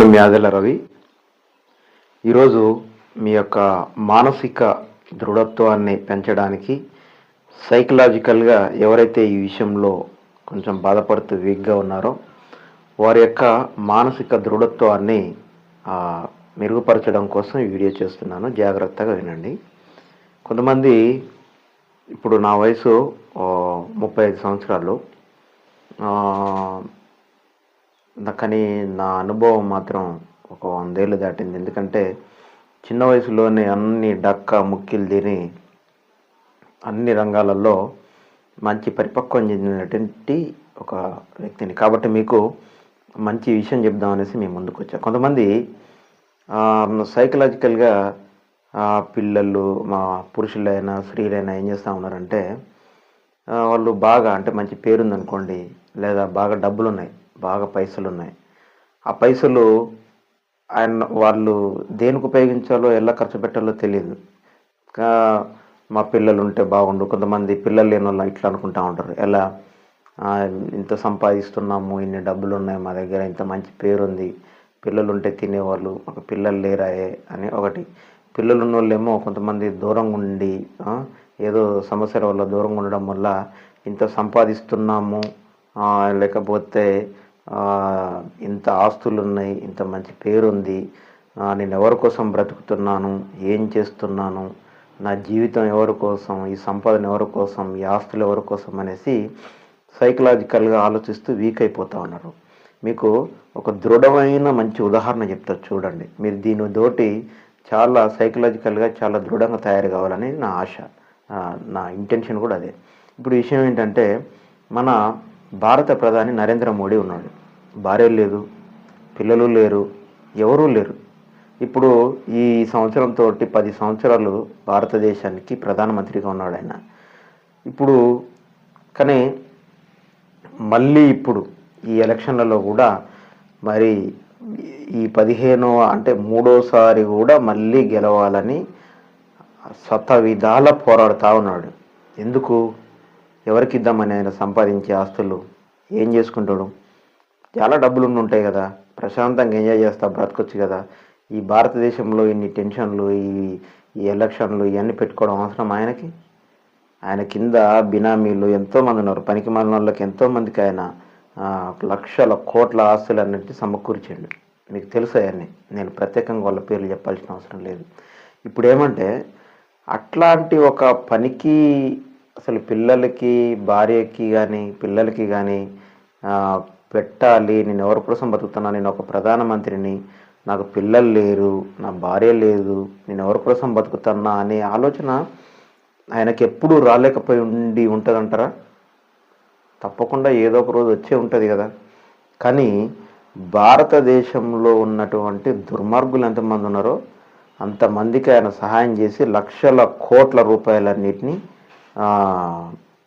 నేను మీ ఆదెల రవి. ఈరోజు మీ యొక్క మానసిక దృఢత్వాన్ని పెంచడానికి సైకలాజికల్గా ఎవరైతే ఈ విషయంలో కొంచెం బాధపడుతూ వీక్గా ఉన్నారో వారి యొక్క మానసిక దృఢత్వాన్ని మెరుగుపరచడం కోసం ఈ వీడియో చేస్తున్నాను. జాగ్రత్తగా వినండి. కొంతమంది ఇప్పుడు నా వయసు 35 సంవత్సరాలు, కానీ నా అనుభవం మాత్రం ఒక 100 ఏళ్ళు దాటింది. ఎందుకంటే చిన్న వయసులోనే అన్ని డక్క ముక్కిలు తిని అన్ని రంగాలలో మంచి పరిపక్వం చెందినటువంటి ఒక వ్యక్తిని. కాబట్టి మీకు మంచి విషయం చెప్దామనేసి మేము ముందుకు వచ్చాం. కొంతమంది సైకలాజికల్గా పిల్లలు, మా పురుషులైనా స్త్రీలైనా ఏం చేస్తూ ఉన్నారంటే, వాళ్ళు బాగా అంటే మంచి పేరుందనుకోండి, లేదా బాగా డబ్బులు ఉన్నాయి, బాగా పైసలు ఉన్నాయి, ఆ పైసలు వాళ్ళు దేనికి ఉపయోగించాలో ఎలా ఖర్చు పెట్టాలో తెలియదు. మా పిల్లలు ఉంటే బాగుండు. కొంతమంది పిల్లలు లేని వాళ్ళు ఇట్లా అనుకుంటా ఉంటారు, ఎలా ఇంత సంపాదిస్తున్నాము, ఇన్ని డబ్బులు ఉన్నాయి మా దగ్గర, ఇంత మంచి పేరుంది, పిల్లలు ఉంటే తినేవాళ్ళు, మాకు పిల్లలు లేరాయే అని ఒకటి. పిల్లలు ఉన్న వాళ్ళేమో కొంతమంది దూరంగా ఉండి ఏదో సమస్యల వల్ల దూరంగా ఉండడం వల్ల ఇంత సంపాదిస్తున్నాము, లేకపోతే ఇంత ఆస్తులు ఉన్నాయి, ఇంత మంచి పేరుంది, నేను ఎవరి కోసం బ్రతుకుతున్నాను, ఏం చేస్తున్నాను, నా జీవితం ఎవరి కోసం, ఈ సంపాదన ఎవరి కోసం, ఈ ఆస్తులు ఎవరి కోసం అనేసి సైకలాజికల్గా ఆలోచిస్తూ వీక్ అయిపోతూ ఉన్నారు. మీకు ఒక దృఢమైన మంచి ఉదాహరణ చెప్తారు, చూడండి. మీరు దీనితోటి చాలా సైకలాజికల్గా చాలా దృఢంగా తయారు కావాలని నా ఆశ, నా ఇంటెన్షన్ కూడా అదే. ఇప్పుడు విషయం ఏంటంటే, మన భారత ప్రధాని నరేంద్ర మోడీ ఉన్నాడు. భార్య లేదు, పిల్లలు లేరు, ఎవరూ లేరు. ఇప్పుడు ఈ సంవత్సరంతో 10 సంవత్సరాలు భారతదేశానికి ప్రధానమంత్రిగా ఉన్నాడు ఆయన. ఇప్పుడు కానీ మళ్ళీ ఇప్పుడు ఈ ఎలక్షన్లలో కూడా మరి ఈ 15 అంటే మూడోసారి కూడా మళ్ళీ గెలవాలని శతవిధాల పోరాడుతూ ఉన్నాడు. ఎందుకు? ఎవరికి ఇద్దామని ఆయన సంపాదించే ఆస్తులు ఏం చేసుకుంటాడు? చాలా డబ్బులు ఉంటాయి కదా, ప్రశాంతంగా ఎంజాయ్ చేస్తా బ్రతకొచ్చు కదా. ఈ భారతదేశంలో ఇన్ని టెన్షన్లు, ఈ ఎలక్షన్లు ఇవన్నీ పెట్టుకోవడం అవసరం ఆయనకి? ఆయన కింద బినామీలు ఎంతోమంది ఉన్నారు. పనికి మాలిన వాళ్ళకి ఎంతోమందికి ఆయన లక్షల కోట్ల ఆస్తులు అన్నింటినీ సమకూర్చండి. మీకు తెలుసు అవన్నీ, నేను ప్రత్యేకంగా వాళ్ళ పేర్లు చెప్పాల్సిన అవసరం లేదు. ఇప్పుడు ఏమంటే, అట్లాంటి ఒక పనికి అసలు పిల్లలకి, భార్యకి కానీ పిల్లలకి కానీ పెట్టాలి, నేను ఎవరి కోసం బతుకుతున్నా, నేను ఒక ప్రధానమంత్రిని, నాకు పిల్లలు లేరు, నా భార్య లేదు, నేను ఎవరి కోసం బతుకుతున్నా అనే ఆలోచన ఆయనకి ఎప్పుడూ రాలేకపోయి ఉంటుందంటారా? తప్పకుండా ఏదో ఒక రోజు వచ్చే ఉంటుంది కదా. కానీ భారతదేశంలో ఉన్నటువంటి దుర్మార్గులు ఎంతమంది ఉన్నారో అంతమందికి ఆయన సహాయం చేసి లక్షల కోట్ల రూపాయలన్నిటినీ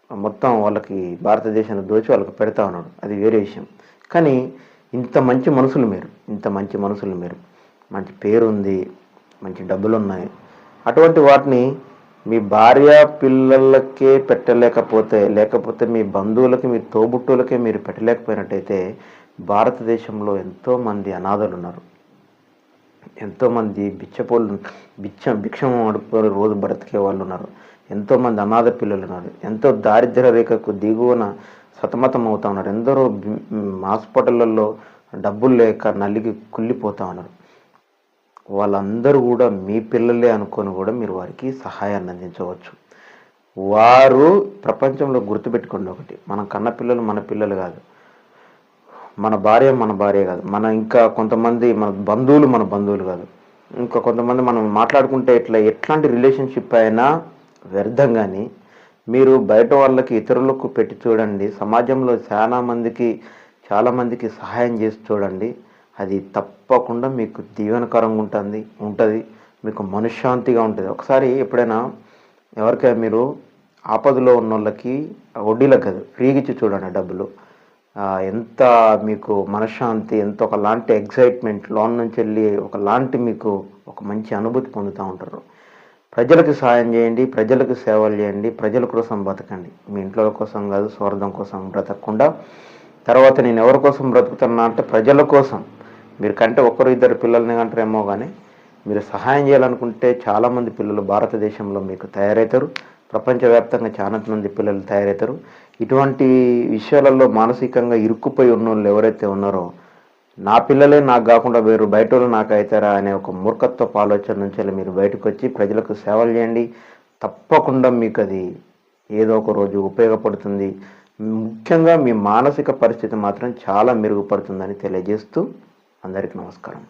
మొత్తం వాళ్ళకి భారతదేశాన్ని దోచి వాళ్ళకి పెడతా ఉన్నాడు. అది వేరే విషయం. కానీ ఇంత మంచి మనుషులు మీరు, మంచి పేరుంది, మంచి డబ్బులు ఉన్నాయి, అటువంటి వాటిని మీ భార్య పిల్లలకే పెట్టలేకపోతే, లేకపోతే మీ బంధువులకి, మీ తోబుట్టులకే మీరు పెట్టలేకపోయినట్టయితే, భారతదేశంలో ఎంతోమంది అనాథలు ఉన్నారు, ఎంతోమంది భిక్షం అడుపుకొని రోజు బ్రతికే వాళ్ళు ఉన్నారు, ఎంతోమంది అనాథ పిల్లలు ఉన్నారు, ఎంతో దారిద్ర్య రేఖకు దిగువన సతమతం అవుతూ ఉన్నారు, ఎందరో హాస్పిటళ్ళల్లో డబ్బులు లేక నలిగి కుళ్ళిపోతూ ఉన్నారు. వాళ్ళందరూ కూడా మీ పిల్లలే అనుకొని కూడా మీరు వారికి సహాయాన్ని అందించవచ్చు. వారు ప్రపంచంలో గుర్తుపెట్టుకోండి ఒకటి, మన కన్న పిల్లలు మన పిల్లలు కాదు, మన భార్య కాదు, ఇంకా కొంతమంది మన బంధువులు కాదు, ఇంకా కొంతమంది మనం మాట్లాడుకుంటే ఎట్లాంటి రిలేషన్షిప్ అయినా వ్యర్థం. కానీ మీరు బయట వాళ్ళకి, ఇతరులకు పెట్టి చూడండి, సమాజంలో చాలా మందికి సహాయం చేసి చూడండి, అది తప్పకుండా మీకు దీవెనకరంగా ఉంటుంది, మీకు మనశ్శాంతిగా ఉంటుంది. ఒకసారి ఎప్పుడైనా ఎవరికైనా మీరు ఆపదలో ఉన్న వాళ్ళకి వడ్డీలకు కాదు, ఫ్రీగా ఇచ్చి చూడండి డబ్బులు, ఎంత మీకు మనశ్శాంతి, ఎంత ఒకలాంటి ఎగ్జైట్మెంట్, లోన్ నుంచి వెళ్ళి ఒకలాంటి మీకు ఒక మంచి అనుభూతి పొందుతూ ఉంటారు. ప్రజలకు సహాయం చేయండి, ప్రజలకు సేవలు చేయండి, ప్రజల కోసం బతకండి. మీ ఇంట్లో కోసం కాదు, స్వార్థం కోసం బ్రతకకుండా. తర్వాత నేను ఎవరి కోసం బ్రతుకుతున్నా అంటే ప్రజల కోసం. మీరు కంటే ఒకరు ఇద్దరు పిల్లల్ని అంటారేమో కానీ మీరు సహాయం చేయాలనుకుంటే చాలామంది పిల్లలు భారతదేశంలో మీకు తయారవుతారు. ప్రపంచవ్యాప్తంగా చాలా మంది పిల్లలు తయారవుతారు. ఇటువంటి విషయాలలో మానసికంగా ఇరుక్కుపోయి ఉన్నోళ్ళు ఎవరైతే ఉన్నారో, నా పిల్లలే నాకు కాకుండా వేరు బయట వాళ్ళు నాకు అవుతారా అనే ఒక మూర్ఖత్వపు ఆలోచన నుంచి మీరు బయటకు వచ్చి ప్రజలకు సేవలు చేయండి. తప్పకుండా మీకు అది ఏదో ఒక రోజు ఉపయోగపడుతుంది. ముఖ్యంగా మీ మానసిక పరిస్థితి మాత్రం చాలా మెరుగుపడుతుందని తెలియజేస్తూ అందరికీ నమస్కారం.